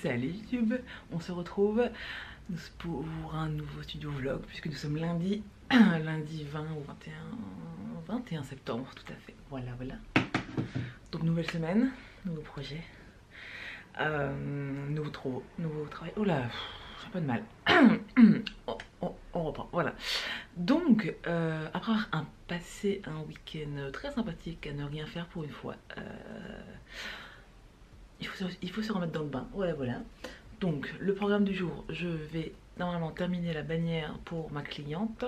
Salut YouTube, on se retrouve pour un nouveau studio vlog puisque nous sommes lundi, lundi 20 ou 21 septembre, tout à fait, voilà. Donc nouvelle semaine, nouveau projet, nouveau travail, oh là, j'ai pas de mal, on reprend, voilà. Donc, après avoir passé un week-end très sympathique à ne rien faire pour une fois, il faut se remettre dans le bain, ouais voilà. Donc le programme du jour, je vais normalement terminer la bannière pour ma cliente.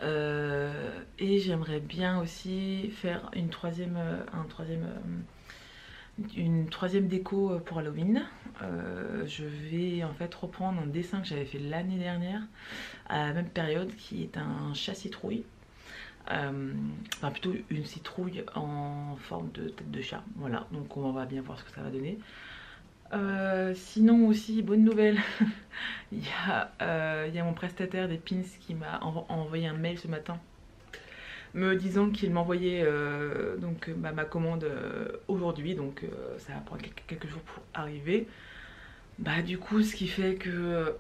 Et j'aimerais bien aussi faire une troisième déco pour Halloween. Je vais en fait reprendre un dessin que j'avais fait l'année dernière à la même période, qui est un chat citrouille. Enfin plutôt une citrouille en forme de tête de chat, voilà, donc on va bien voir ce que ça va donner. Sinon aussi, bonne nouvelle, il y a mon prestataire des pins qui m'a envoyé un mail ce matin me disant qu'il m'envoyait ma commande aujourd'hui, donc ça va prendre quelques jours pour arriver. Bah du coup ce qui fait que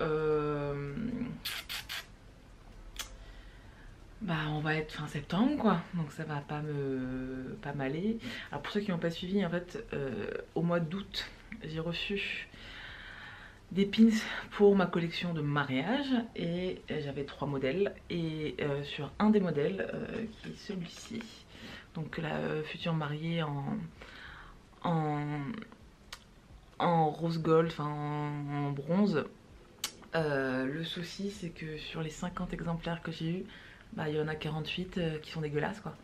on va être fin septembre quoi, donc ça va pas m'aller. Alors pour ceux qui n'ont pas suivi, en fait au mois d'août j'ai reçu des pins pour ma collection de mariage et j'avais 3 modèles et sur un des modèles qui est celui-ci, donc la future mariée en rose gold, enfin en bronze. Le souci c'est que sur les 50 exemplaires que j'ai eu, il y en a 48 qui sont dégueulasses quoi.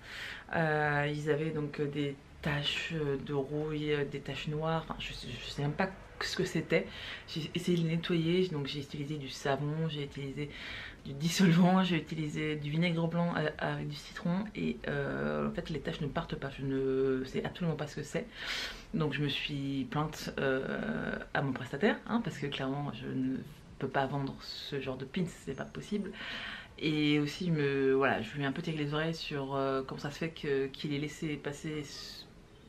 Ils avaient donc des taches de rouille, des taches noires, enfin je sais même pas ce que c'était. J'ai essayé de les nettoyer, donc j'ai utilisé du savon, j'ai utilisé du dissolvant, j'ai utilisé du vinaigre blanc avec du citron et en fait les taches ne partent pas, je ne sais absolument pas ce que c'est. Donc je me suis plainte à mon prestataire, hein, parce que clairement je ne peux pas vendre ce genre de pins, c'est pas possible. Et aussi je lui ai un peu tiré les oreilles sur comment ça se fait qu'il ait laissé passer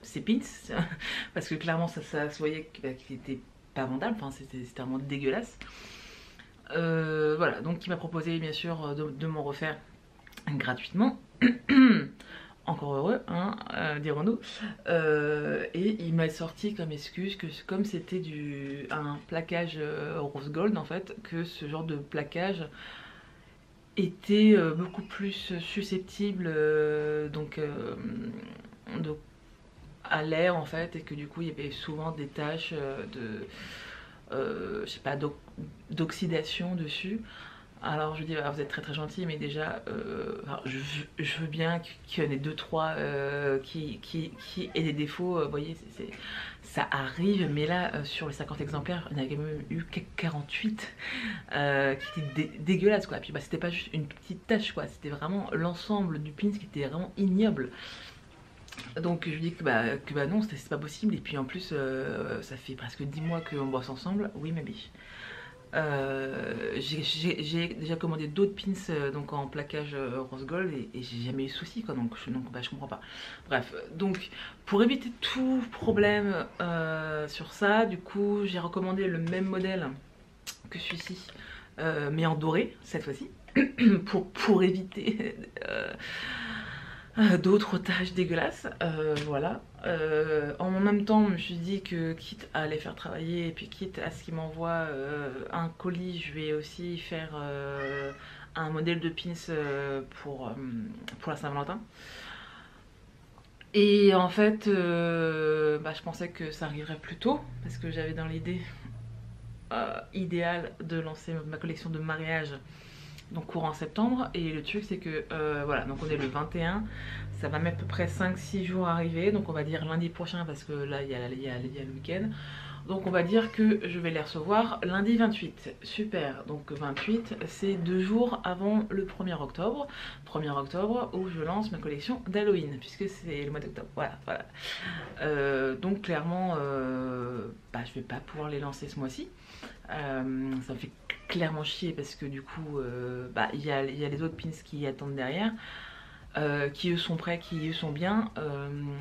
ses pins parce que clairement ça se voyait qu'il était pas vendable, enfin c'était vraiment dégueulasse. Voilà, donc il m'a proposé bien sûr de m'en refaire gratuitement. Encore heureux, hein, dirons-nous. Et il m'a sorti comme excuse que comme c'était un plaquage rose gold en fait, que ce genre de plaquage était beaucoup plus susceptible à l'air en fait, et que du coup il y avait souvent des taches je sais pas, d'oxydation dessus. Alors je dis vous êtes très gentil, mais déjà je veux bien qu'il y en ait 2-3 qui aient des défauts, vous voyez, ça arrive, mais là sur les 50 exemplaires il y en a quand même eu 48 qui étaient dégueulasses quoi. Et puis c'était pas juste une petite tache quoi, c'était vraiment l'ensemble du pin qui était vraiment ignoble. Donc je lui dis que non, c'est pas possible. Et puis en plus ça fait presque 10 mois qu'on bosse ensemble. Oui mais oui. J'ai déjà commandé d'autres pins donc en plaquage rose gold et j'ai jamais eu de soucis quoi, donc je comprends pas. Bref, donc pour éviter tout problème sur ça, du coup j'ai recommandé le même modèle que celui-ci mais en doré cette fois-ci pour éviter d'autres taches dégueulasses, voilà. En même temps, je me suis dit que quitte à les faire travailler et puis quitte à ce qu'ils m'envoient un colis, je vais aussi faire un modèle de pins pour la Saint-Valentin. Et en fait, je pensais que ça arriverait plus tôt parce que j'avais dans l'idée idéale de lancer ma collection de mariage donc courant septembre. Et le truc c'est que voilà, donc on est le 21, ça va mettre à peu près 5-6 jours à arriver, donc on va dire lundi prochain parce que là il y a le week-end, donc on va dire que je vais les recevoir lundi 28, super. Donc 28 c'est 2 jours avant le 1er octobre où je lance ma collection d'Halloween puisque c'est le mois d'octobre, voilà. Donc clairement je vais pas pouvoir les lancer ce mois-ci. Ça me fait clairement chier parce que du coup il y a les autres pins qui attendent derrière. qui eux sont prêts, qui eux sont bien.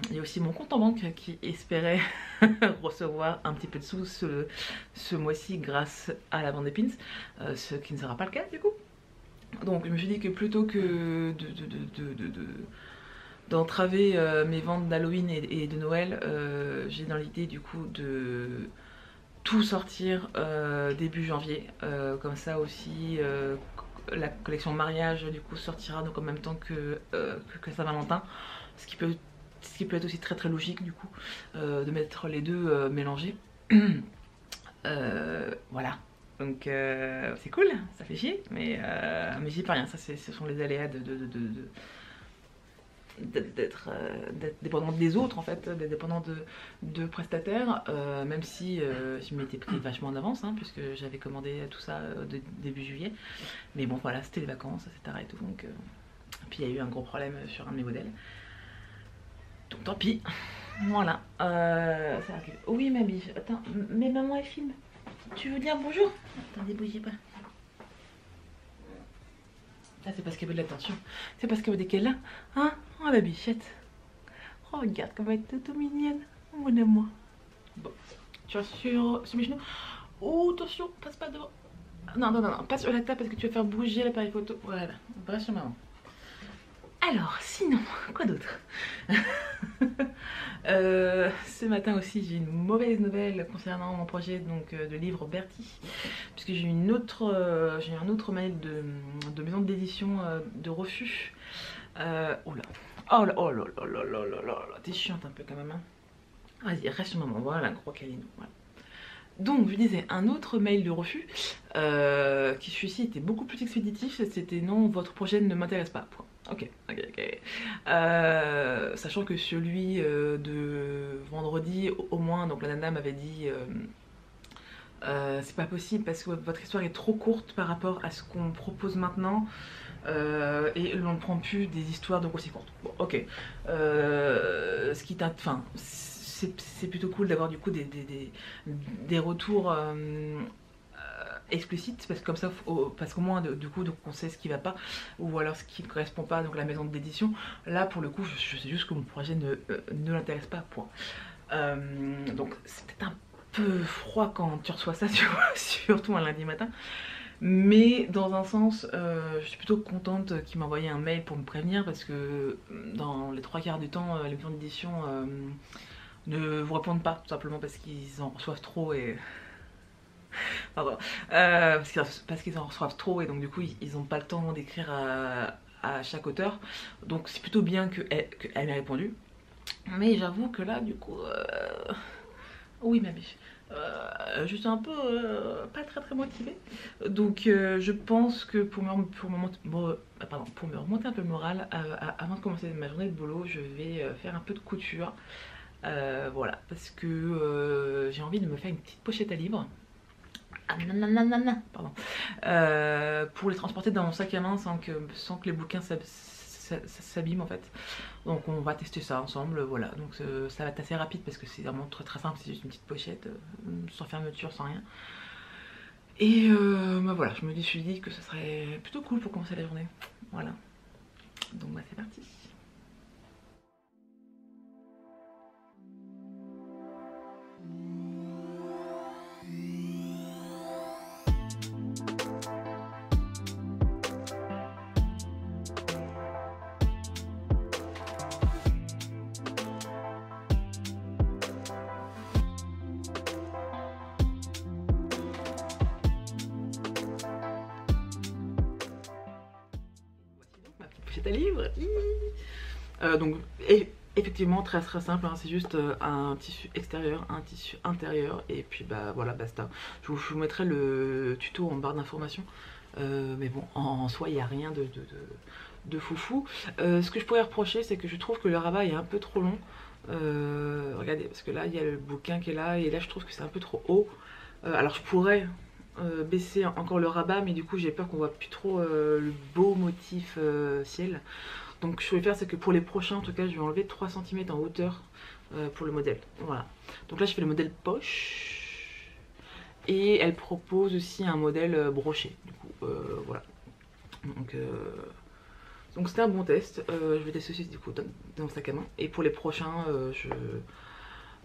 Il y a aussi mon compte en banque qui espérait recevoir un petit peu de sous ce mois-ci grâce à la vente des pins, ce qui ne sera pas le cas du coup. Donc je me suis dit que plutôt que d'entraver mes ventes d'Halloween et de Noël, j'ai dans l'idée du coup de tout sortir début janvier. Comme ça aussi, la collection mariage du coup sortira donc en même temps que Saint-Valentin, ce qui peut être aussi très très logique du coup, de mettre les deux mélangés. Voilà. Donc c'est cool, ça fait chier, mais j'y peux rien, ça ce sont les aléas d'être dépendante des autres en fait, d'être dépendante de prestataires, même si je m'étais pris vachement en avance, hein, puisque j'avais commandé tout ça début juillet. Mais bon voilà, c'était les vacances, ça s'est arrêté tout, donc puis il y a eu un gros problème sur un de mes modèles. Donc tant pis, voilà. Ça arrive. Oui ma biche, attends, mais maman elle filme. Tu veux dire bonjour? Attendez, bougez pas. Ah, c'est parce qu'elle veut de l'attention. C'est parce qu'elle veut qu'elle est là. Hein? Oh la bichette. Oh, regarde comme elle est toute mignonne. Mon amour. Bon. Tu vas sur mes genoux. Oh, attention, passe pas devant. Non, non, non, non, pas sur la table parce que tu vas faire bouger l'appareil photo. Voilà. Reste sur maman. Alors, sinon, quoi d'autre? Ce matin aussi, j'ai une mauvaise nouvelle concernant mon projet donc, de livre Bertie, puisque j'ai eu un autre mail de maison d'édition de refus. Oh là, oh là, oh là, là, là, là, là, là, t'es chiante un peu quand même. Hein. Vas-y, reste sur maman, voilà, gros câlin. Voilà. Donc, je disais, un autre mail de refus, qui celui-ci était beaucoup plus expéditif, c'était non, votre projet ne m'intéresse pas. Point. Ok, ok, ok. Sachant que celui de vendredi, au moins, donc la nana m'avait dit c'est pas possible parce que votre histoire est trop courte par rapport à ce qu'on propose maintenant. Et on ne prend plus des histoires donc aussi courtes. Bon, ok. Ce qui enfin, c'est plutôt cool d'avoir du coup des retours explicites, parce que comme ça, parce qu'au moins du coup donc on sait ce qui va pas ou alors ce qui ne correspond pas donc la maison d'édition. Là pour le coup je sais juste que mon projet ne l'intéresse pas, point. Donc c'est peut-être un peu froid quand tu reçois ça surtout un lundi matin, mais dans un sens je suis plutôt contente qu'il m'a envoyé un mail pour me prévenir, parce que dans les 3/4 du temps les maisons d'édition ne vous répondent pas, tout simplement parce qu'ils en reçoivent trop et pardon. Parce qu'ils en reçoivent trop et donc du coup ils n'ont pas le temps d'écrire à chaque auteur. Donc c'est plutôt bien qu'elle m'ait répondu. Mais j'avoue que là du coup oui ma biche, je suis un peu pas très motivée. Donc je pense que pour me remonter un peu le moral avant de commencer ma journée de boulot, je vais faire un peu de couture. Voilà, parce que j'ai envie de me faire une petite pochette à livres. Ah, pardon. Pour les transporter dans mon sac à main sans que les bouquins s'abîment en fait. Donc on va tester ça ensemble, voilà. Donc ça va être assez rapide parce que c'est vraiment très simple, c'est juste une petite pochette, sans fermeture, sans rien. Et bah voilà, je me suis dit que ce serait plutôt cool pour commencer la journée. Voilà. Donc bah c'est parti. Pochette à livres. Donc effectivement très simple, hein, c'est juste un tissu extérieur, un tissu intérieur et puis bah voilà, basta. Je vous mettrai le tuto en barre d'informations, mais bon en soi il n'y a rien de foufou. Ce que je pourrais reprocher, c'est que je trouve que le rabat est un peu trop long. Regardez, parce que là il y a le bouquin qui est là et là je trouve que c'est un peu trop haut. Alors je pourrais baisser encore le rabat, mais du coup j'ai peur qu'on voit plus trop le beau motif ciel. Donc ce que je vais faire, c'est que pour les prochains en tout cas je vais enlever 3 cm en hauteur pour le modèle. Voilà. Donc là je fais le modèle poche et elle propose aussi un modèle broché du coup. Voilà. Donc Donc c'était un bon test, je vais tester aussi du coup dans le sac à main. Et pour les prochains,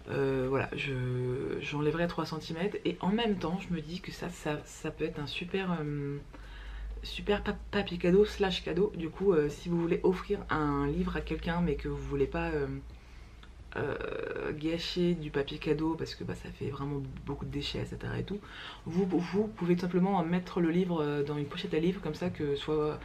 voilà, j'enlèverai 3 cm. Et en même temps, je me dis que ça peut être un super papier cadeau slash cadeau. Du coup, si vous voulez offrir un livre à quelqu'un mais que vous voulez pas gâcher du papier cadeau parce que bah, ça fait vraiment beaucoup de déchets, etc. et tout, vous pouvez tout simplement mettre le livre dans une pochette à livres comme ça que soit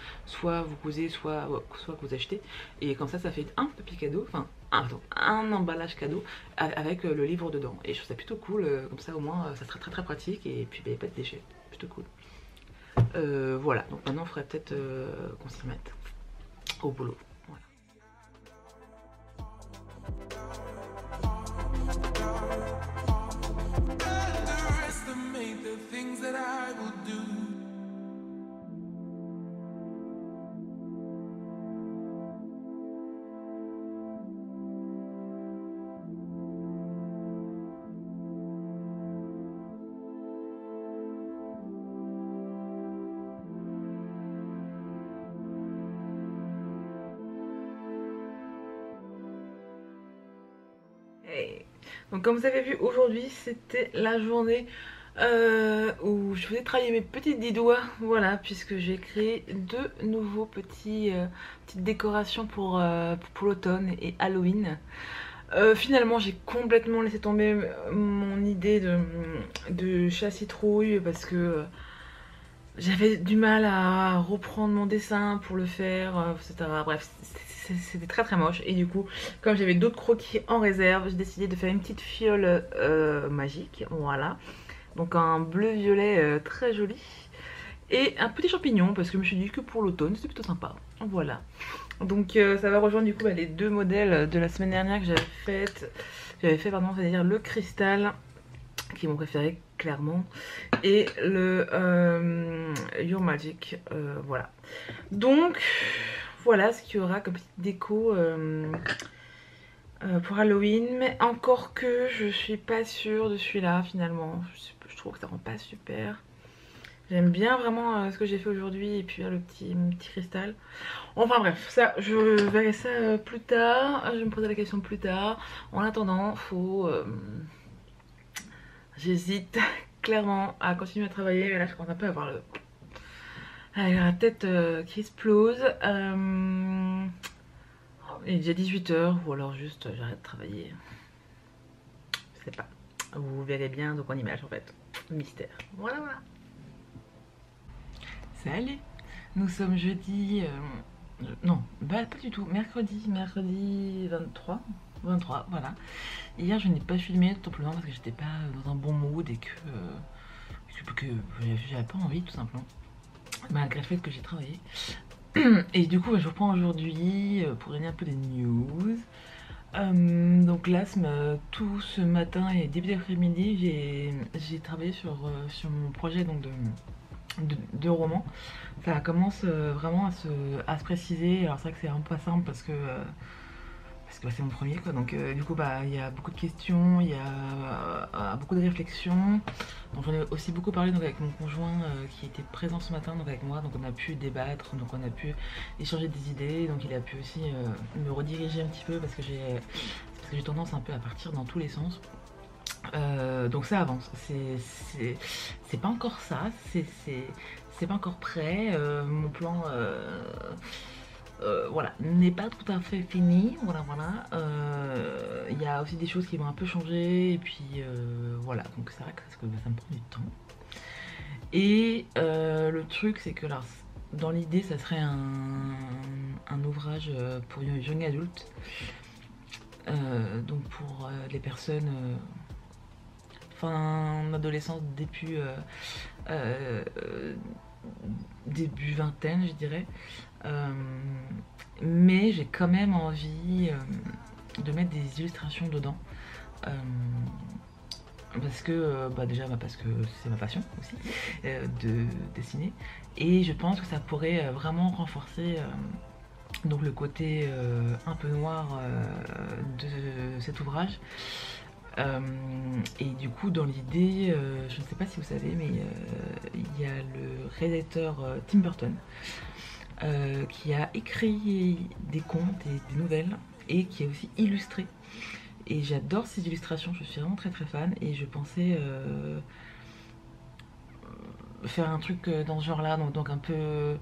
vous cousez, soit que vous achetez, et comme ça fait un papier cadeau, enfin un emballage cadeau avec le livre dedans. Et je trouve ça plutôt cool, comme ça au moins ça sera très pratique, et puis il n'y a pas de déchets, plutôt cool. Voilà, donc maintenant il faudrait peut-être qu'on s'y remette au boulot. Donc comme vous avez vu, aujourd'hui c'était la journée où je faisais travailler mes petits 10 doigts, voilà, puisque j'ai créé 2 nouveaux petites décorations pour l'automne et Halloween. Finalement j'ai complètement laissé tomber mon idée de chat citrouille parce que j'avais du mal à reprendre mon dessin pour le faire, etc. Bref, c'était très moche. Et du coup, comme j'avais d'autres croquis en réserve, j'ai décidé de faire une petite fiole magique. Voilà. Donc un bleu-violet très joli. Et un petit champignon, parce que je me suis dit que pour l'automne, c'était plutôt sympa. Voilà. Donc ça va rejoindre du coup les 2 modèles de la semaine dernière que j'avais fait. C'est-à-dire le cristal, qui est mon préféré clairement, et le Your Magic, voilà. Donc voilà ce qu'il y aura comme petite déco pour Halloween, mais encore que je suis pas sûre de celui-là finalement. Je trouve que ça rend pas super. J'aime bien vraiment ce que j'ai fait aujourd'hui, et puis le petit cristal. Enfin bref, ça, je verrai ça plus tard. Je me poserai la question plus tard. En attendant, j'hésite clairement à continuer à travailler, mais là je commence un peu à avoir la tête qui explose. Il est déjà 18 h, ou alors juste j'arrête de travailler. Je sais pas. Vous verrez bien donc en image en fait. Mystère. Voilà. Salut. Nous sommes jeudi. Non, bah, pas du tout. Mercredi 23. Voilà. Hier je n'ai pas filmé tout simplement parce que j'étais pas dans un bon mood et que j'avais pas envie tout simplement, malgré le fait que j'ai travaillé. Et du coup je reprends aujourd'hui pour donner un peu des news. Donc là tout ce matin et début d'après-midi j'ai travaillé sur mon projet donc de roman. Ça commence vraiment à se préciser. Alors c'est vrai que c'est un peu pas simple parce que bah, c'est mon premier quoi, donc du coup bah il y a beaucoup de questions, il y a beaucoup de réflexions. Donc j'en ai aussi beaucoup parlé donc avec mon conjoint qui était présent ce matin donc avec moi, donc on a pu débattre, donc on a pu échanger des idées, donc il a pu aussi me rediriger un petit peu parce que j'ai tendance un peu à partir dans tous les sens. Donc ça avance, c'est pas encore ça, c'est pas encore prêt, mon plan voilà, n'est pas tout à fait fini, voilà. Il y a aussi des choses qui vont un peu changer, et puis voilà, donc c'est vrai que ça me prend du temps. Et le truc c'est que là, dans l'idée ça serait un ouvrage pour young adulte, donc pour les personnes fin adolescence, début vingtaine je dirais. Mais j'ai quand même envie de mettre des illustrations dedans, parce que déjà parce que c'est ma passion aussi de dessiner, et je pense que ça pourrait vraiment renforcer donc le côté un peu noir de cet ouvrage. Et du coup dans l'idée, je ne sais pas si vous savez, mais il y a le réalisateur Tim Burton qui a écrit des contes et des nouvelles et qui a aussi illustré. Et j'adore ces illustrations, je suis vraiment très très fan et je pensais faire un truc dans ce genre là, donc un peu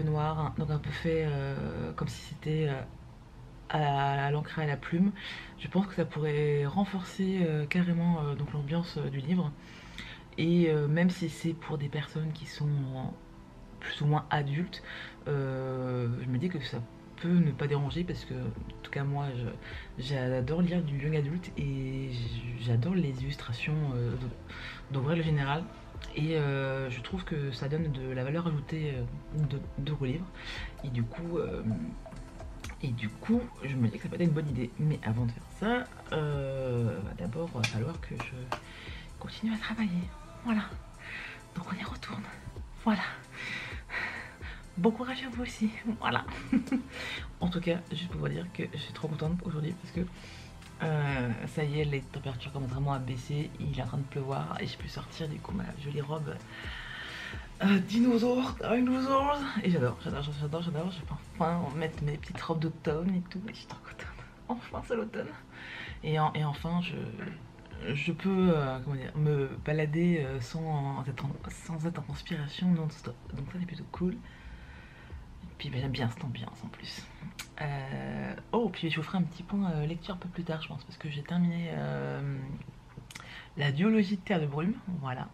noir, hein, donc un peu fait comme si c'était à l'encre et à la plume. Je pense que ça pourrait renforcer carrément donc l'ambiance du livre. Et même si c'est pour des personnes qui sont plus ou moins adultes, je me dis que ça peut ne pas déranger parce que, en tout cas moi, j'adore lire du young adulte et j'adore les illustrations d'Aurel le Général. Et je trouve que ça donne de la valeur ajoutée de vos livres. Et du coup, je me dis que ça peut être une bonne idée. Mais avant de faire ça, d'abord, il va falloir que je continue à travailler. Voilà. Donc on y retourne. Voilà. Bon courage à vous aussi. Voilà. En tout cas, juste pour vous dire que je suis trop contente aujourd'hui parce que ça y est, les températures commencent vraiment à baisser. Il est en train de pleuvoir et je peux sortir du coup ma jolie robe dinosaure. Et j'adore. Je peux enfin mettre mes petites robes d'automne et tout. Et je suis trop contente. Enfin, c'est l'automne. Et enfin, je peux comment dire, me balader sans être en transpiration non-stop. Donc ça, c'est plutôt cool. Et puis j'aime bien cette ambiance en plus. Oh, puis je vous ferai un petit point lecture un peu plus tard, je pense, parce que j'ai terminé la duologie de Terre de Brume. Voilà.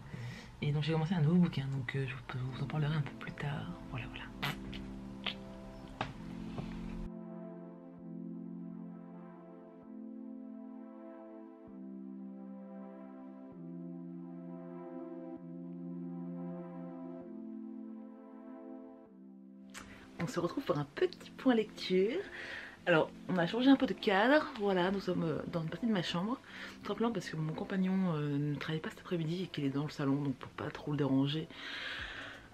Et donc j'ai commencé un nouveau bouquin, donc je vous en parlerai un peu plus tard. Voilà, voilà. On se retrouve pour un petit point lecture. Alors, on a changé un peu de cadre, voilà, nous sommes dans une partie de ma chambre, tout simplement parce que mon compagnon ne travaille pas cet après-midi et qu'il est dans le salon, donc pour pas trop le déranger,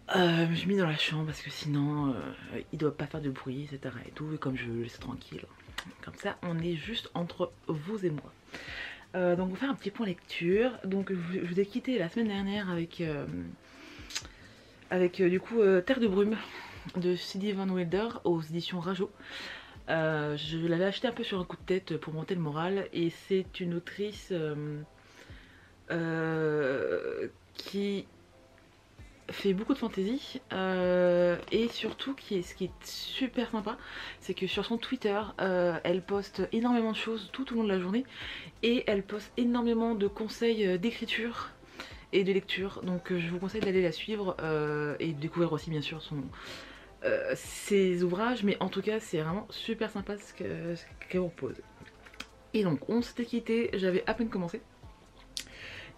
je l'ai mis dans la chambre parce que sinon il doit pas faire de bruit, etc. et tout, et comme je le laisse tranquille, comme ça on est juste entre vous et moi. Donc on va faire un petit point lecture. Donc je vous ai quitté la semaine dernière avec du coup Terre de Brume de C.D. Van Wilder aux éditions Rajo. Je l'avais acheté un peu sur un coup de tête pour monter le moral et c'est une autrice qui fait beaucoup de fantaisie et surtout ce qui est super sympa, c'est que sur son Twitter elle poste énormément de choses tout au long de la journée et elle poste énormément de conseils d'écriture et de lecture, donc je vous conseille d'aller la suivre et de découvrir aussi bien sûr ses ouvrages, mais en tout cas c'est vraiment super sympa ce qu'elle propose. Et donc on s'était quitté, j'avais à peine commencé.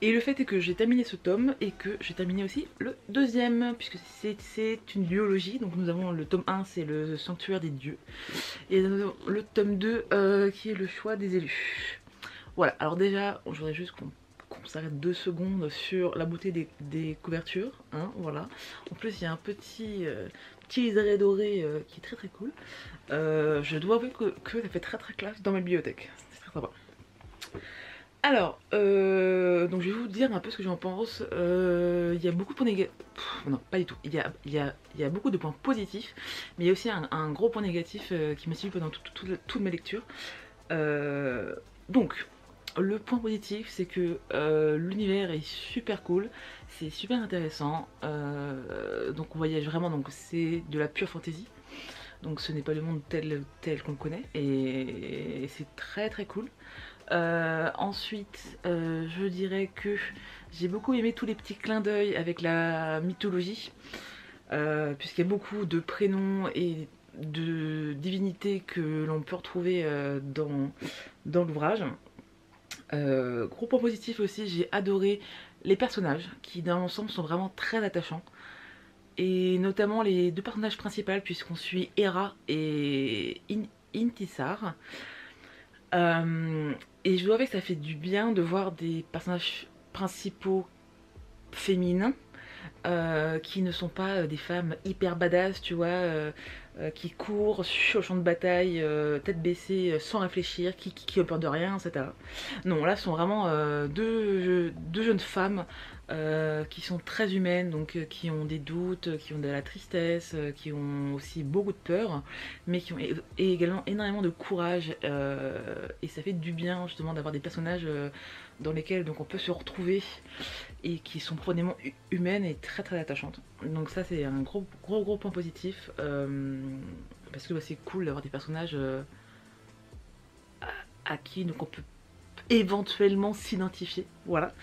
Et le fait est que j'ai terminé ce tome et que j'ai terminé aussi le deuxième, puisque c'est une duologie. Donc nous avons le tome 1, c'est le sanctuaire des dieux. Et nous avons le tome 2 qui est le choix des élus. Voilà, alors déjà, je voudrais juste qu'on s'arrête 2 secondes sur la beauté des couvertures. Hein, voilà. En plus, il y a un petit liseré doré qui est très très cool. Je dois avouer que ça fait très très classe dans ma bibliothèque. C'est très sympa. Alors, donc je vais vous dire un peu ce que j'en pense. Il y a beaucoup de points négatifs. Non, pas du tout. Il y a beaucoup de points positifs, mais il y a aussi un gros point négatif qui m'a suivi pendant toutes mes lectures. Donc, le point positif, c'est que l'univers est super cool, c'est super intéressant. Donc on voyage vraiment, donc c'est de la pure fantasy. Donc ce n'est pas le monde tel qu'on le connaît, et c'est très très cool. Ensuite, je dirais que j'ai beaucoup aimé tous les petits clins d'œil avec la mythologie, puisqu'il y a beaucoup de prénoms et de divinités que l'on peut retrouver dans l'ouvrage. Gros point positif aussi, j'ai adoré les personnages qui dans l'ensemble sont vraiment très attachants. Et notamment les deux personnages principaux, puisqu'on suit Hera et Intisar. Et je dois avouer que ça fait du bien de voir des personnages principaux féminins qui ne sont pas des femmes hyper badass, tu vois, qui courent sur le champ de bataille, tête baissée, sans réfléchir, qui ont peur de rien, etc. Non, là, ce sont vraiment deux jeunes femmes qui sont très humaines, donc qui ont des doutes, qui ont de la tristesse, qui ont aussi beaucoup de peur, mais qui ont également énormément de courage, et ça fait du bien justement d'avoir des personnages dans lesquels donc on peut se retrouver et qui sont profondément humaines et très très attachantes. Donc ça c'est un gros point positif, parce que bah, c'est cool d'avoir des personnages à qui donc on peut éventuellement s'identifier, voilà.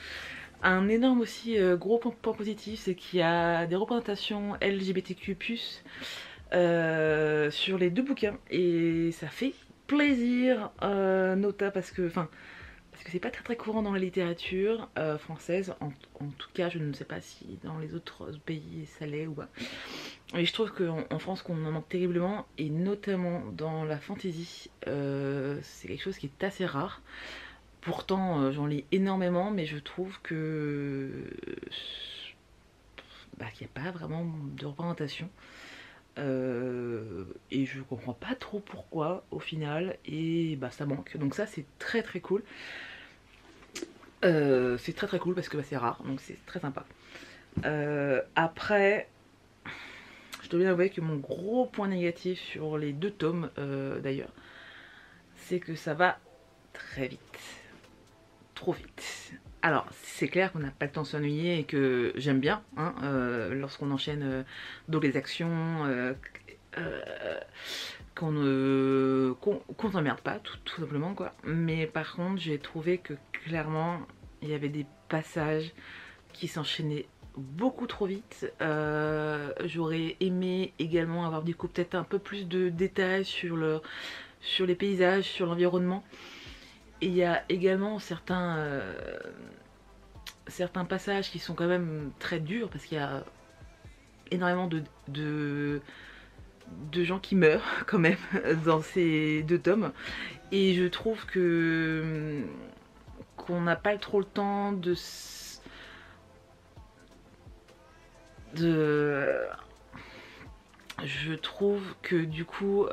Un énorme aussi gros point positif, c'est qu'il y a des représentations LGBTQ+, sur les deux bouquins, et ça fait plaisir, nota, parce que c'est pas très courant dans la littérature française, en tout cas je ne sais pas si dans les autres pays ça l'est ou pas. Et je trouve qu'en France qu'on en manque terriblement, et notamment dans la fantasy, c'est quelque chose qui est assez rare. Pourtant, j'en lis énormément, mais je trouve que bah, qu'il n'y a pas vraiment de représentation. Et je comprends pas trop pourquoi au final, et bah ça manque. Donc ça c'est très très cool. C'est très très cool parce que bah, c'est rare, donc c'est très sympa. Après, je dois bien avouer que mon gros point négatif sur les deux tomes d'ailleurs, c'est que ça va très vite. Trop vite. Alors, c'est clair qu'on n'a pas le temps de s'ennuyer et que j'aime bien, hein, lorsqu'on enchaîne donc les actions, qu'on s'emmerde pas, tout simplement, quoi. Mais par contre, j'ai trouvé que clairement, il y avait des passages qui s'enchaînaient beaucoup trop vite. J'aurais aimé également avoir du coup peut-être un peu plus de détails sur les paysages, sur l'environnement. Et il y a également certains passages qui sont quand même très durs, parce qu'il y a énormément de gens qui meurent quand même dans ces deux tomes. Et je trouve que qu'on n'a pas trop le temps je trouve que du coup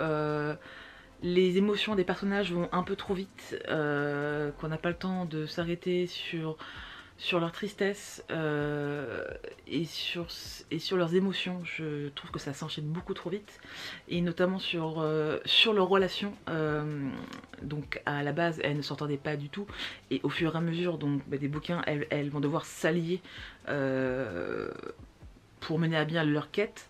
les émotions des personnages vont un peu trop vite, qu'on n'a pas le temps de s'arrêter sur leur tristesse, et sur leurs émotions. Je trouve que ça s'enchaîne beaucoup trop vite, et notamment sur leurs relations. Donc à la base elles ne s'entendaient pas du tout, et au fur et à mesure donc, bah, des bouquins, elles vont devoir s'allier pour mener à bien leur quête.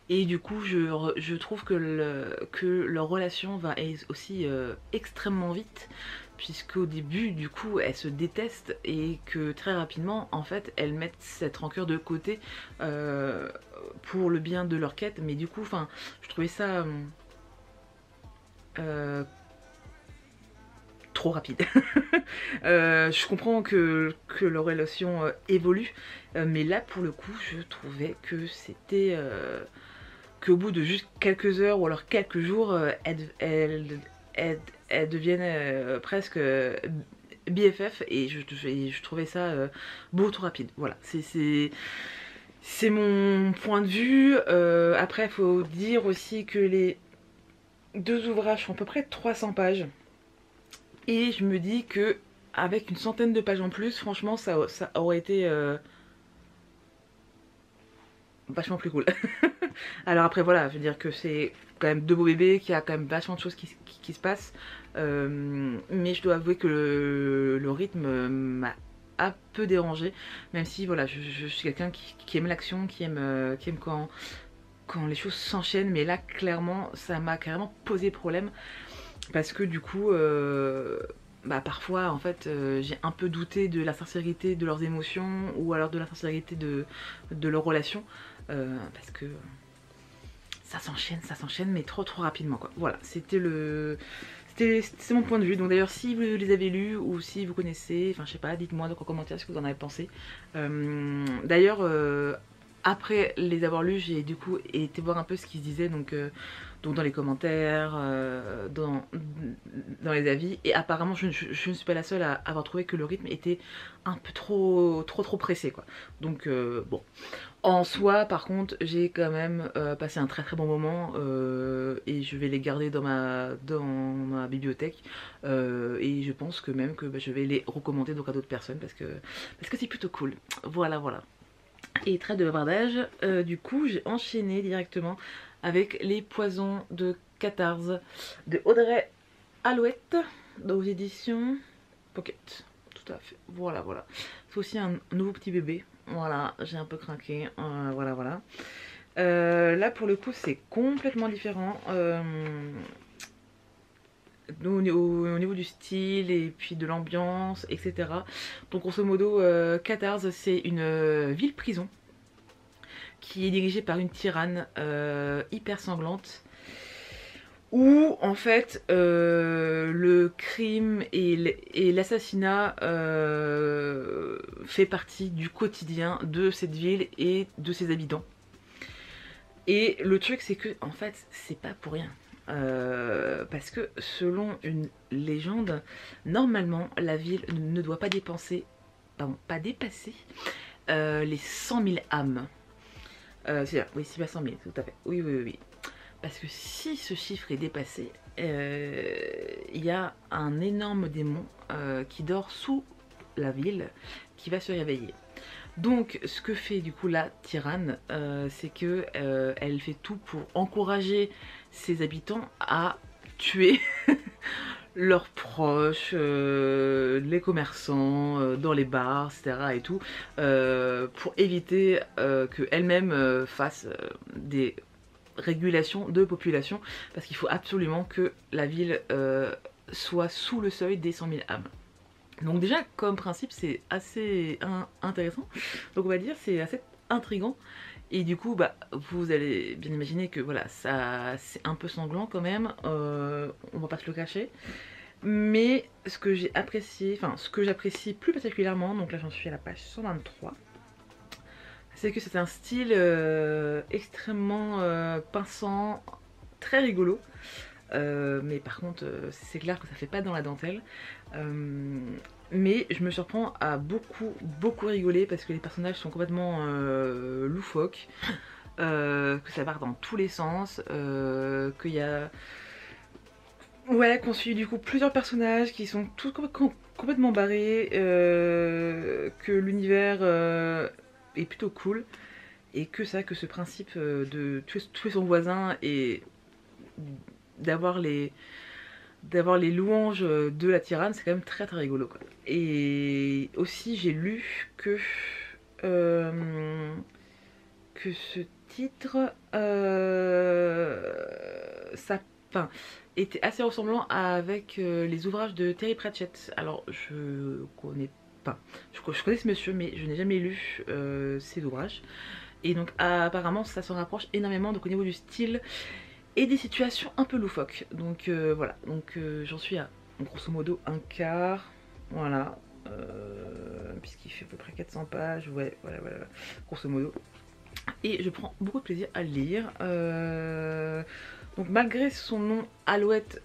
Et du coup, je trouve que leur relation va aussi extrêmement vite, puisqu'au début, du coup, elles se détestent, et que très rapidement, en fait, elles mettent cette rancœur de côté pour le bien de leur quête. Mais du coup, je trouvais ça trop rapide. Je comprends que leur relation évolue, mais là, pour le coup, je trouvais que c'était... qu'au bout de juste quelques heures ou alors quelques jours, elles deviennent presque BFF, et je trouvais ça beaucoup trop rapide. Voilà, c'est mon point de vue. Après, il faut dire aussi que les deux ouvrages font à peu près 300 pages, et je me dis que avec une centaine de pages en plus, franchement, ça aurait été vachement plus cool. Alors après voilà, je veux dire que c'est quand même deux beaux bébés, qu'il y a quand même vachement de choses qui se passent, mais je dois avouer que le rythme m'a un peu dérangé, même si voilà, je suis quelqu'un qui aime l'action, qui aime quand les choses s'enchaînent, mais là clairement ça m'a carrément posé problème, parce que du coup bah parfois en fait j'ai un peu douté de la sincérité de leurs émotions, ou alors de la sincérité de leur relation, parce que ça s'enchaîne, mais trop rapidement, quoi. Voilà, c'était mon point de vue. Donc d'ailleurs, si vous les avez lus, ou si vous connaissez, enfin je sais pas, dites-moi dans les commentaires ce que vous en avez pensé. D'ailleurs, après les avoir lus, j'ai du coup été voir un peu ce qui se disait, donc dans les commentaires, dans les avis, et apparemment je ne suis pas la seule à avoir trouvé que le rythme était un peu trop pressé quoi. Donc bon, en soi par contre j'ai quand même passé un très bon moment, et je vais les garder dans ma bibliothèque, et je pense que même que je vais les recommander donc à d'autres personnes parce que c'est plutôt cool. Voilà. Et trêve de bavardage, du coup j'ai enchaîné directement avec Les Poisons de Catharse de Audrey Alouette, aux éditions Pocket. Tout à fait, voilà. C'est aussi un nouveau petit bébé, voilà, j'ai un peu craqué, voilà. Là pour le coup c'est complètement différent, au niveau du style et puis de l'ambiance, etc. Donc grosso modo, Catharse c'est une ville-prison qui est dirigée par une tyranne hyper sanglante, où en fait le crime et l'assassinat fait partie du quotidien de cette ville et de ses habitants. Et le truc c'est que en fait c'est pas pour rien. Parce que selon une légende, normalement la ville ne doit pas dépasser les 100 000 âmes. Oui, c'est bien 100 000, tout à fait. Oui. Parce que si ce chiffre est dépassé, il y a un énorme démon qui dort sous la ville, qui va se réveiller. Donc ce que fait du coup la tyranne, c'est que elle fait tout pour encourager ses habitants à tuer leurs proches, les commerçants, dans les bars, etc. et tout, pour éviter qu'elles-mêmes fassent des régulations de population, parce qu'il faut absolument que la ville soit sous le seuil des 100 000 âmes. Donc déjà comme principe c'est assez intéressant, donc on va dire c'est assez intriguant, et du coup bah vous allez bien imaginer que voilà, ça c'est un peu sanglant quand même, on va pas se le cacher, mais ce que j'ai apprécié, enfin ce que j'apprécie plus particulièrement, donc là j'en suis à la page 123, c'est que c'est un style extrêmement pinçant, très rigolo. Mais par contre c'est clair que ça fait pas dans la dentelle, mais je me surprends à beaucoup rigoler parce que les personnages sont complètement loufoques, que ça part dans tous les sens, qu'il y a qu'on suit du coup plusieurs personnages qui sont tous complètement barrés, que l'univers est plutôt cool, et que ce principe de tuer son voisin et d'avoir les louanges de la tyranne, c'est quand même très rigolo quoi. Et aussi j'ai lu que ce titre enfin, était assez ressemblant avec les ouvrages de Terry Pratchett. Alors je connais pas, je connais ce monsieur mais je n'ai jamais lu ses ouvrages, et donc apparemment ça se rapproche énormément donc au niveau du style et des situations un peu loufoques. Donc voilà, donc j'en suis à grosso modo un quart, voilà, puisqu'il fait à peu près 400 pages, ouais, voilà, grosso modo. Et je prends beaucoup de plaisir à le lire. Donc malgré son nom Alouette,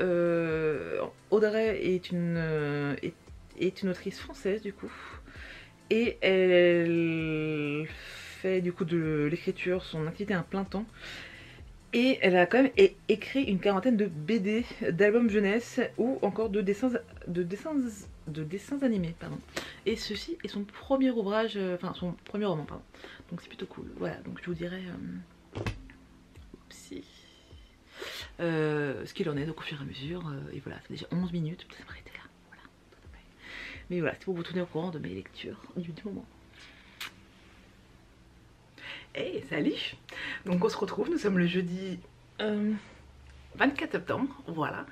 Audrey est une autrice française du coup, et elle fait du coup de l'écriture son activité à plein temps. Et elle a quand même écrit une quarantaine de BD, d'albums jeunesse ou encore de dessins animés, pardon. Et ceci est son premier ouvrage, enfin son premier roman, pardon. Donc c'est plutôt cool. Voilà, donc je vous dirai ce qu'il en est donc au fur et à mesure. Et voilà, c'est déjà 11 minutes, peut-être m'arrêter là. Voilà. Mais voilà, c'est pour vous tenir au courant de mes lectures du moment. Hey, salut! Donc on se retrouve, nous sommes le jeudi 24 septembre, voilà.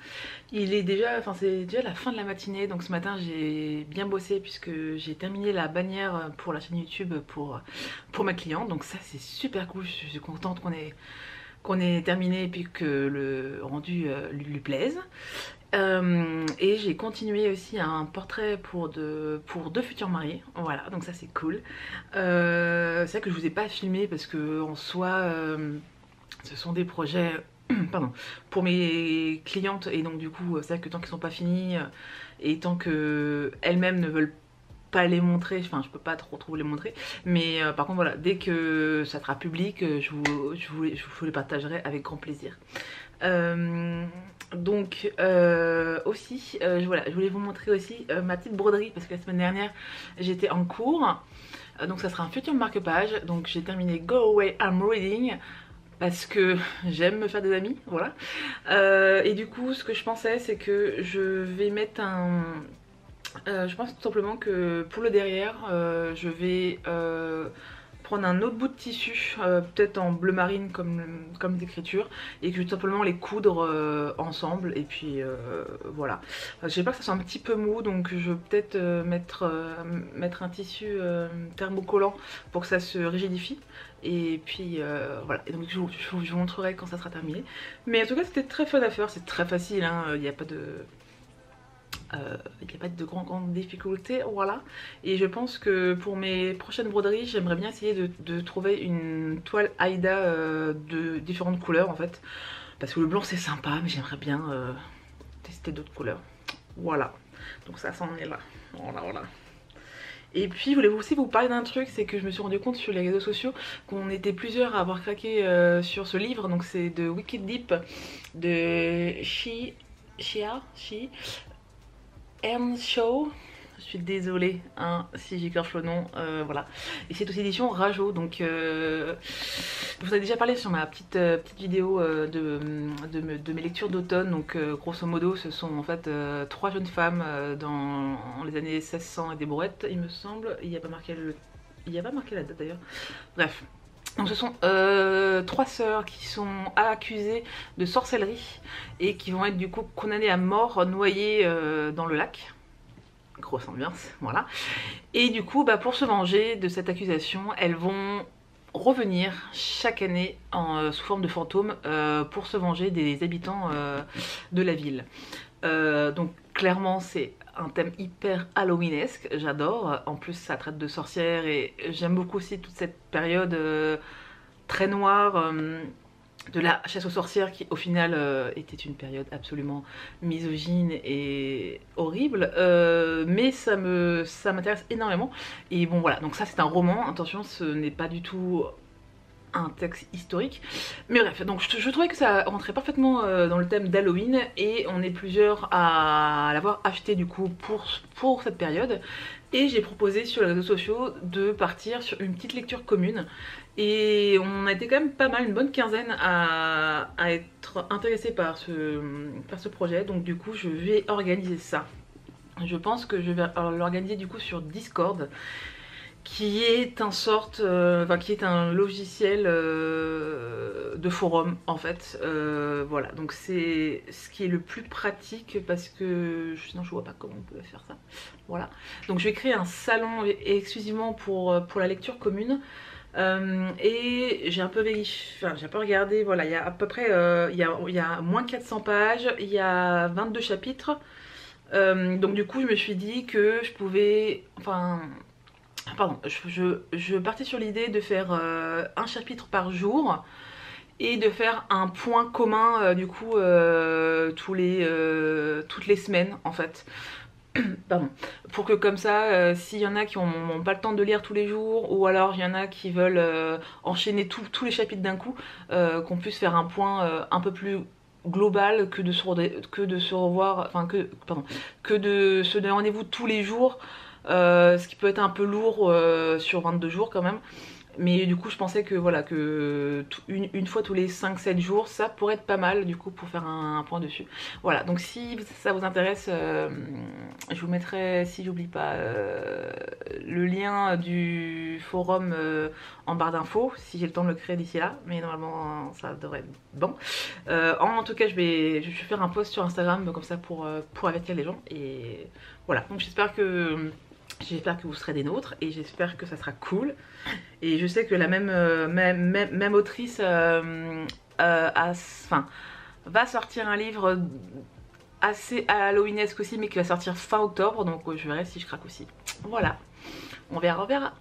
Il est déjà, enfin c'est déjà la fin de la matinée, donc ce matin j'ai bien bossé puisque j'ai terminé la bannière pour la chaîne YouTube pour ma cliente, donc ça c'est super cool, je suis contente qu'on ait terminé et puis que le rendu lui plaise. Et j'ai continué aussi un portrait pour deux futurs mariés, voilà, donc ça c'est cool. C'est vrai que je vous ai pas filmé parce que en soi ce sont des projets pardon, pour mes clientes, et donc du coup c'est vrai que tant qu'ils sont pas finis et tant que elles-mêmes ne veulent pas les montrer, enfin je peux pas trop les montrer, mais par contre voilà, dès que ça sera public, je vous les partagerai avec grand plaisir. Donc aussi, voilà, je voulais vous montrer aussi ma petite broderie parce que la semaine dernière j'étais en cours, donc ça sera un futur marque-page. Donc j'ai terminé Go Away I'm Reading parce que j'aime me faire des amis, voilà. Et du coup ce que je pensais c'est que je vais mettre un... je pense tout simplement que pour le derrière, je vais prendre un autre bout de tissu, peut-être en bleu marine comme d'écriture, et que je vais tout simplement les coudre ensemble, et puis voilà. J'ai peur que ça soit un petit peu mou, donc je vais peut-être mettre un tissu thermocollant pour que ça se rigidifie. Et puis voilà, et donc je vous montrerai quand ça sera terminé. Mais en tout cas c'était très fun à faire, c'est très facile, hein. Il n'y a pas de... il n'y a pas de grandes difficultés, voilà. Et je pense que pour mes prochaines broderies, j'aimerais bien essayer de trouver une toile Aïda de différentes couleurs en fait. Parce que le blanc c'est sympa, mais j'aimerais bien tester d'autres couleurs. Voilà, donc ça s'en est là, voilà. Et puis je voulais aussi vous parler d'un truc, c'est que je me suis rendu compte sur les réseaux sociaux qu'on était plusieurs à avoir craqué sur ce livre. Donc c'est de Wicked Deep de Chia Earnshaw. Je suis désolée hein, si j'écorche le nom, voilà. Et c'est aux éditions Rajo, donc je vous ai déjà parlé sur ma petite vidéo de mes lectures d'automne. Donc grosso modo ce sont en fait 3 jeunes femmes dans les années 1600 et des brouettes il me semble. Il n'y a pas marqué la date d'ailleurs. Bref. Donc ce sont 3 sœurs qui sont accusées de sorcellerie et qui vont être du coup condamnées à mort noyées dans le lac. Grosse ambiance, voilà. Et du coup, pour se venger de cette accusation, elles vont revenir chaque année sous forme de fantômes pour se venger des habitants de la ville. Donc clairement c'est un thème hyper halloweenesque, j'adore. En plus ça traite de sorcières et j'aime beaucoup aussi toute cette période très noire de la chasse aux sorcières qui au final était une période absolument misogyne et horrible, mais ça m'intéresse énormément. Et bon voilà, donc ça c'est un roman, attention ce n'est pas du tout un texte historique, mais bref, donc je trouvais que ça rentrait parfaitement dans le thème d'Halloween, et on est plusieurs à l'avoir acheté du coup pour cette période, et j'ai proposé sur les réseaux sociaux de partir sur une petite lecture commune, et on a été quand même pas mal, une bonne quinzaine à être intéressés par ce projet. Donc du coup je vais organiser ça. Je pense que je vais l'organiser du coup sur Discord, qui est qui est un logiciel de forum en fait. Voilà, donc c'est ce qui est le plus pratique parce que sinon je vois pas comment on peut faire ça. Voilà, donc je vais créer un salon exclusivement pour la lecture commune. Et j'ai un peu vérifié, j'ai un peu regardé, voilà, il y a à peu près il y a moins de 400 pages, il y a 22 chapitres. Donc du coup je me suis dit que je pouvais, pardon, je partais sur l'idée de faire un chapitre par jour et de faire un point commun du coup toutes les semaines en fait. Pardon. Pour que comme ça, s'il y en a qui n'ont pas le temps de lire tous les jours, ou alors il y en a qui veulent enchaîner tous les chapitres d'un coup, qu'on puisse faire un point un peu plus global que de se revoir, que de se donner rendez-vous tous les jours, ce qui peut être un peu lourd sur 22 jours quand même. Mais du coup je pensais que voilà, que une fois tous les 5-7 jours ça pourrait être pas mal du coup pour faire un point dessus. Voilà, donc si ça vous intéresse, je vous mettrai, si j'oublie pas, le lien du forum en barre d'infos, si j'ai le temps de le créer d'ici là, mais normalement ça devrait être bon. En tout cas je vais faire un post sur Instagram comme ça pour avertir les gens, et voilà, donc j'espère que vous serez des nôtres, et j'espère que ça sera cool. Et je sais que la même autrice va sortir un livre assez halloweenesque aussi, mais qui va sortir fin octobre, donc je verrai si je craque aussi. Voilà, on verra, on verra.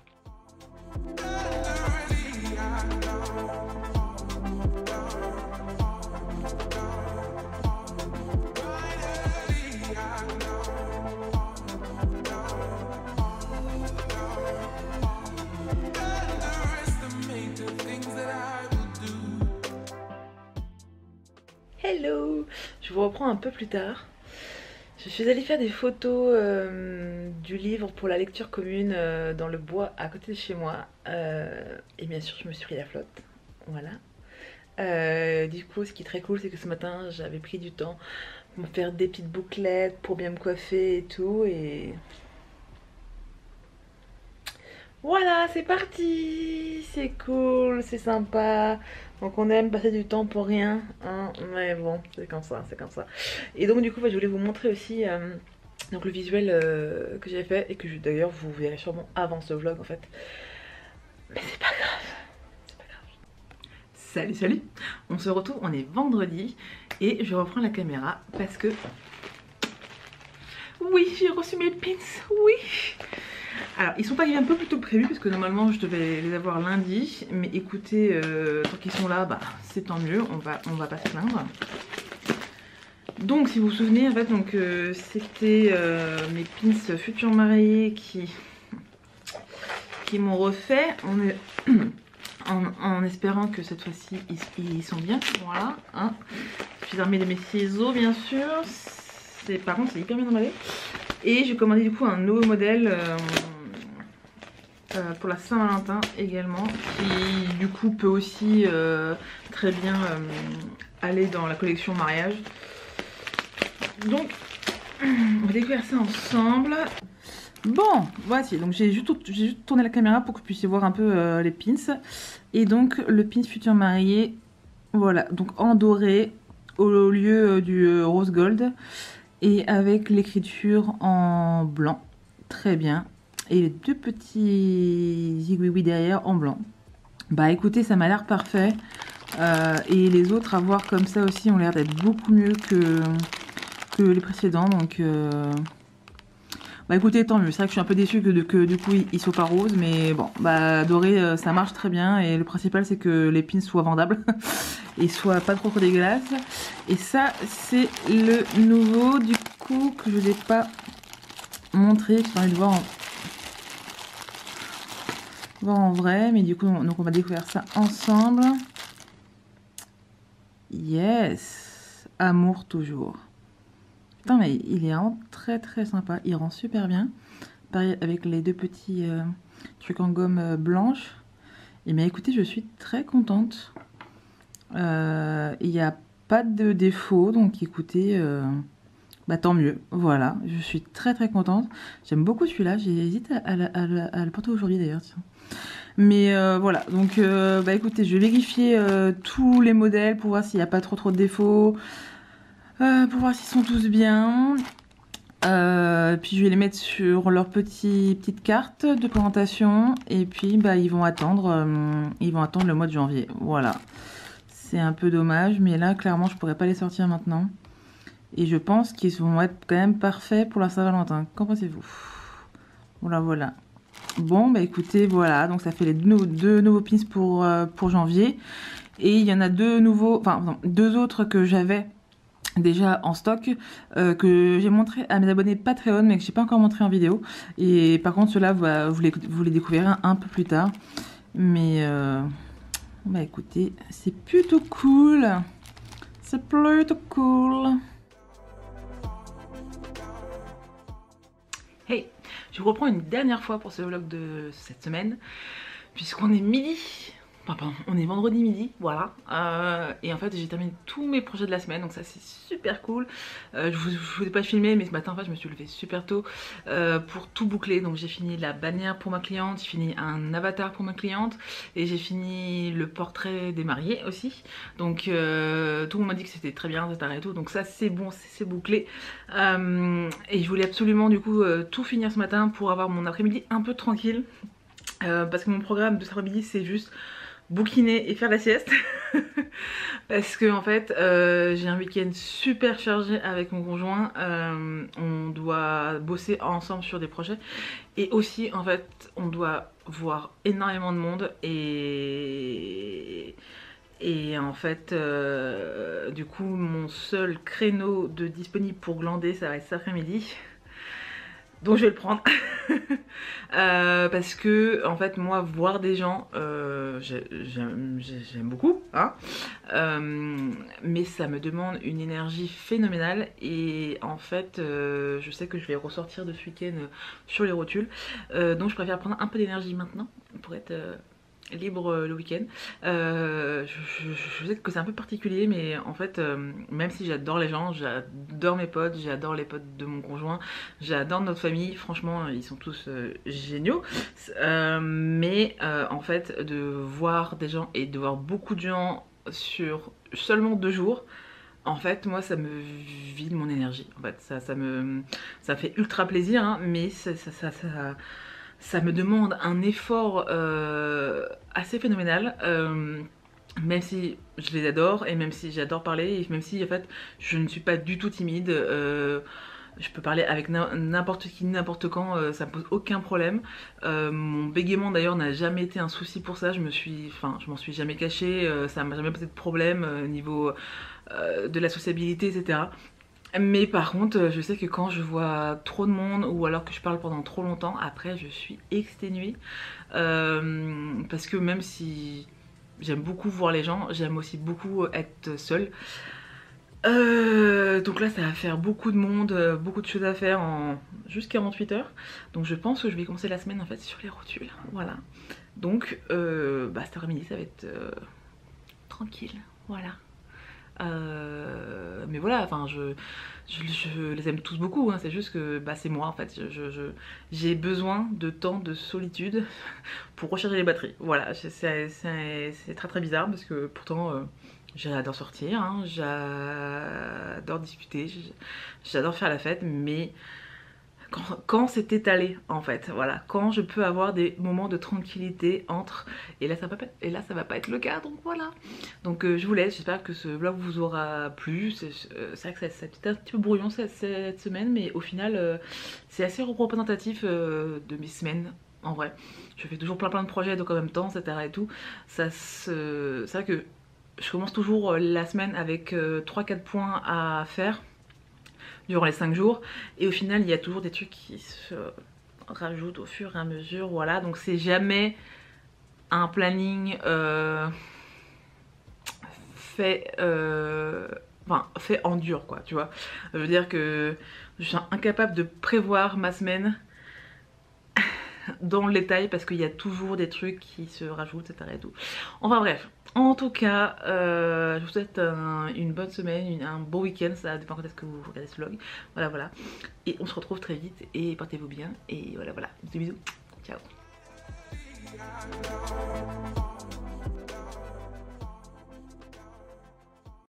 Hello, je vous reprends un peu plus tard. Je suis allée faire des photos du livre pour la lecture commune dans le bois à côté de chez moi. Et bien sûr, je me suis pris la flotte. Voilà. Du coup, ce qui est très cool, c'est que ce matin, j'avais pris du temps pour me faire des petites bouclettes, pour bien me coiffer et tout. Et voilà, c'est parti. C'est cool, c'est sympa. Donc on aime passer du temps pour rien, hein, mais bon, c'est comme ça, c'est comme ça. Et donc du coup, je voulais vous montrer aussi donc le visuel que j'ai fait et que d'ailleurs vous verrez sûrement avant ce vlog en fait. Mais c'est pas grave, c'est pas grave. Salut, salut. On se retrouve, on est vendredi et je reprends la caméra parce que oui, j'ai reçu mes pins, oui. Alors ils sont pas arrivés un peu plus tôt que prévu parce que normalement je devais les avoir lundi. Mais écoutez, tant qu'ils sont là, bah c'est tant mieux, on va pas se plaindre. Donc si vous vous souvenez en fait, donc c'était mes pins futurs mariés qui m'ont refait en espérant que cette fois-ci ils sont bien. Voilà, hein. J'ai armé de mes ciseaux bien sûr. Par contre c'est hyper bien emballé. Et j'ai commandé du coup un nouveau modèle pour la Saint-Valentin également, qui du coup peut aussi très bien aller dans la collection mariage. Donc on va découvrir ça ensemble. Bon, voici, donc j'ai juste tourné la caméra pour que vous puissiez voir un peu les pins. Et donc le pin futur marié, voilà, donc en doré au lieu du rose gold. Et avec l'écriture en blanc, très bien. Et les deux petits zigouigouis derrière en blanc. Bah écoutez, ça m'a l'air parfait. Et les autres à voir comme ça aussi ont l'air d'être beaucoup mieux que les précédents. Donc bah écoutez, tant mieux. C'est vrai que je suis un peu déçue que du coup ils soient pas roses. Mais bon, bah doré ça marche très bien. Et le principal c'est que les pins soient vendables. Et soient pas trop dégueulasses. Et ça c'est le nouveau du coup que je vous ai pas montré. J'ai envie de voir en vrai, mais du coup donc on va découvrir ça ensemble. Yes, amour toujours. Putain mais il est vraiment très très sympa, il rend super bien. Pareil avec les deux petits trucs en gomme blanche. Et bien écoutez, je suis très contente. Il n'y a pas de défaut, donc écoutez, bah tant mieux. Voilà, je suis très très contente. J'aime beaucoup celui-là, j'ai hésité à le porter aujourd'hui d'ailleurs. Mais voilà, donc bah écoutez, je vais vérifier tous les modèles pour voir s'il n'y a pas trop de défauts, pour voir s'ils sont tous bien. Puis je vais les mettre sur leur petite carte de présentation et puis bah ils vont attendre le mois de janvier. Voilà, c'est un peu dommage, mais là clairement je pourrais pas les sortir maintenant. Et je pense qu'ils vont être quand même parfaits pour la Saint-Valentin. Qu'en pensez-vous? Voilà, voilà. Bon, bah écoutez, voilà. Donc ça fait les deux nouveaux pins pour janvier. Et il y en a deux nouveaux, enfin non, deux autres que j'avais déjà en stock, que j'ai montré à mes abonnés Patreon, mais que j'ai pas encore montré en vidéo. Et par contre, ceux-là, bah, vous les découvrirez un peu plus tard. Mais bah écoutez, c'est plutôt cool. C'est plutôt cool. Hey, je vous reprends une dernière fois pour ce vlog de cette semaine, puisqu'on est midi. Enfin, pardon, on est vendredi midi, voilà. Et en fait, j'ai terminé tous mes projets de la semaine, donc ça c'est super cool. Je vous ai pas filmé, mais ce matin, en fait, je me suis levée super tôt pour tout boucler. Donc j'ai fini la bannière pour ma cliente, j'ai fini un avatar pour ma cliente, et j'ai fini le portrait des mariés aussi. Donc tout le monde m'a dit que c'était très bien, etc. et tout. Donc ça c'est bon, c'est bouclé. Et je voulais absolument du coup tout finir ce matin pour avoir mon après-midi un peu tranquille. Parce que mon programme de cet après-midi c'est juste bouquiner et faire la sieste. Parce que en fait j'ai un week-end super chargé avec mon conjoint, on doit bosser ensemble sur des projets et aussi en fait on doit voir énormément de monde et en fait du coup mon seul créneau de disponible pour glander ça va être cet après-midi. Donc je vais le prendre. Parce que en fait moi voir des gens j'aime beaucoup hein, mais ça me demande une énergie phénoménale et en fait je sais que je vais ressortir de ce week-end sur les rotules, donc je préfère prendre un peu d'énergie maintenant pour être libre le week-end. Je sais que c'est un peu particulier mais en fait même si j'adore les gens, j'adore mes potes, j'adore les potes de mon conjoint, j'adore notre famille, franchement ils sont tous géniaux, mais en fait de voir des gens et de voir beaucoup de gens sur seulement 2 jours, en fait moi ça me vide mon énergie, en fait ça fait ultra plaisir hein, mais ça me demande un effort assez phénoménal, même si je les adore et même si j'adore parler et même si en fait je ne suis pas du tout timide, je peux parler avec n'importe qui, n'importe quand, ça me pose aucun problème. Mon bégaiement d'ailleurs n'a jamais été un souci pour ça, je m'en suis jamais cachée, ça m'a jamais posé de problème au niveau de la sociabilité, etc. Mais par contre, je sais que quand je vois trop de monde ou alors que je parle pendant trop longtemps, après je suis exténuée. Parce que même si j'aime beaucoup voir les gens, j'aime aussi beaucoup être seule. Donc là ça va faire beaucoup de monde, beaucoup de choses à faire en juste 48 heures. Donc je pense que je vais commencer la semaine en fait sur les rotules. Voilà. Donc cet après-midi ça va être tranquille. Voilà. Mais voilà, enfin je les aime tous beaucoup hein, c'est juste que c'est moi en fait, j'ai besoin de temps de solitude pour recharger les batteries. Voilà, c'est très très bizarre parce que pourtant j'adore sortir hein, j'adore discuter, j'adore faire la fête, mais quand c'est étalé en fait, voilà, quand je peux avoir des moments de tranquillité entre, et là ça va pas être le cas, donc voilà. Donc je vous laisse, j'espère que ce vlog vous aura plu. C'est vrai que ça a été un petit peu brouillon cette semaine, mais au final c'est assez représentatif de mes semaines. En vrai, je fais toujours plein de projets donc en même temps, etc. et tout. C'est vrai que je commence toujours la semaine avec 3-4 points à faire durant les 5 jours et au final il y a toujours des trucs qui se rajoutent au fur et à mesure, voilà, donc c'est jamais un planning fait fait en dur quoi, tu vois. Je veux dire que je suis incapable de prévoir ma semaine dans le détail parce qu'il y a toujours des trucs qui se rajoutent, etc. et tout. Enfin bref, en tout cas, je vous souhaite une bonne semaine, un beau week-end, ça dépend quand est-ce que vous regardez ce vlog. Voilà, voilà. Et on se retrouve très vite et portez-vous bien. Et voilà, voilà. Bisous, bisous. Ciao.